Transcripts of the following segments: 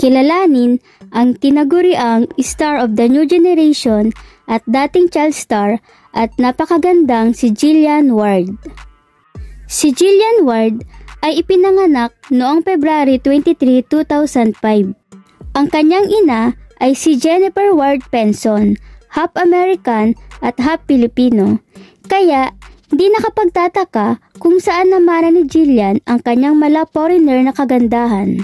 Kilalanin ang tinaguriang Star of the New Generation at dating child star at napakagandang si Gillian Ward. Si Gillian Ward ay ipinanganak noong February 23, 2005. Ang kanyang ina ay si Jennifer Ward Penson, half American at half Filipino. Kaya, di nakapagtataka kung saan namana ni Gillian ang kanyang mala-foreigner na kagandahan.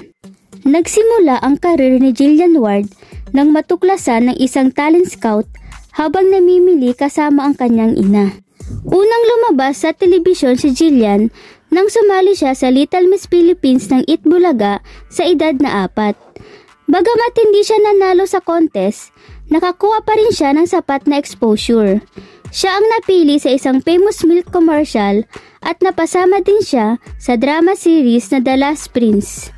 Nagsimula ang karir ni Gillian Ward nang matuklasan ng isang talent scout habang namimili kasama ang kanyang ina. Unang lumabas sa telebisyon si Gillian nang sumali siya sa Little Miss Philippines ng Itbulaga sa edad na 4. Bagamat hindi siya nanalo sa contest, nakakuha pa rin siya ng sapat na exposure. Siya ang napili sa isang famous milk commercial at napasama din siya sa drama series na The Last Prince.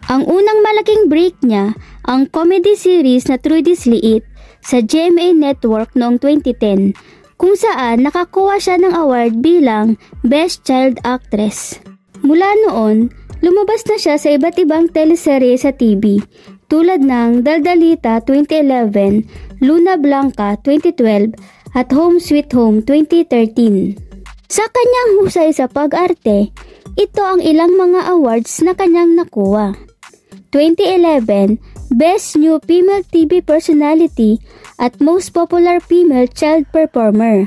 Ang unang malaking break niya, ang comedy series na Trudy's Liit sa GMA Network noong 2010, kung saan nakakuha siya ng award bilang Best Child Actress. Mula noon, lumabas na siya sa iba't ibang teleserye sa TV, tulad ng Daldalita 2011, Luna Blanca 2012, at Home Sweet Home 2013. Sa kanyang husay sa pag-arte, ito ang ilang mga awards na kanyang nakuha. 2011, Best New Female TV Personality at Most Popular Female Child Performer.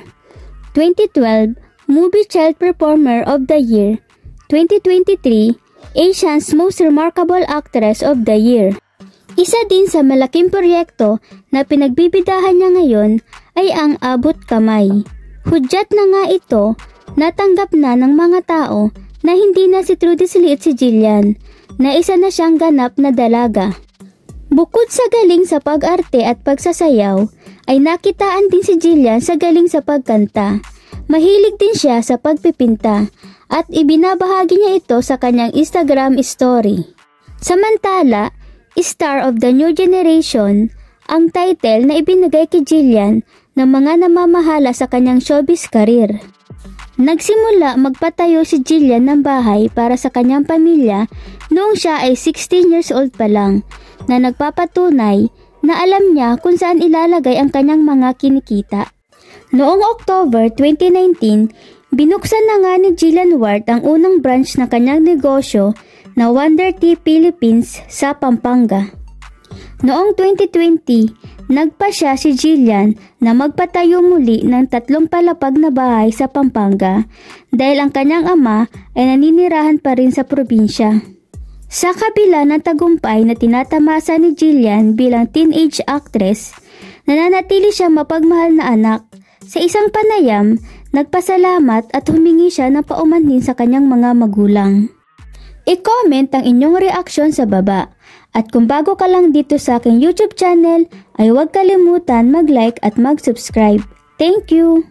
2012, Movie Child Performer of the Year. 2023, Asia's Most Remarkable Actress of the Year. Isa din sa malaking proyekto na pinagbibidahan niya ngayon ay ang Abot Kamay. Hudyat na nga ito, natanggap na ng mga tao na hindi na si Trudy's Liit si Gillian, na isa na siyang ganap na dalaga. Bukod sa galing sa pag-arte at pagsasayaw, ay nakitaan din si Gillian sa galing sa pagkanta. Mahilig din siya sa pagpipinta at ibinabahagi niya ito sa kanyang Instagram story. Samantala, Star of the New Generation, ang title na ibinigay kay Gillian ng mga namamahala sa kanyang showbiz career. Nagsimula magpatayo si Gillian ng bahay para sa kanyang pamilya noong siya ay 16 years old pa lang, na nagpapatunay na alam niya kung saan ilalagay ang kanyang mga kinikita. Noong October 2019, binuksan na nga ni Gillian Ward ang unang branch ng kanyang negosyo na Wonder Tea Philippines sa Pampanga. Noong 2020, nagpasya si Gillian na magpatayo muli ng 3 palapag na bahay sa Pampanga dahil ang kanyang ama ay naninirahan pa rin sa probinsya. Sa kabila ng tagumpay na tinatamasa ni Gillian bilang teenage actress, nananatili siya mapagmahal na anak. Sa isang panayam, nagpasalamat at humingi siya ng paumanhin sa kanyang mga magulang. I-comment ang inyong reaksyon sa baba. At kung bago ka lang dito sa aking YouTube channel, ay huwag kalimutan mag-like at mag-subscribe. Thank you!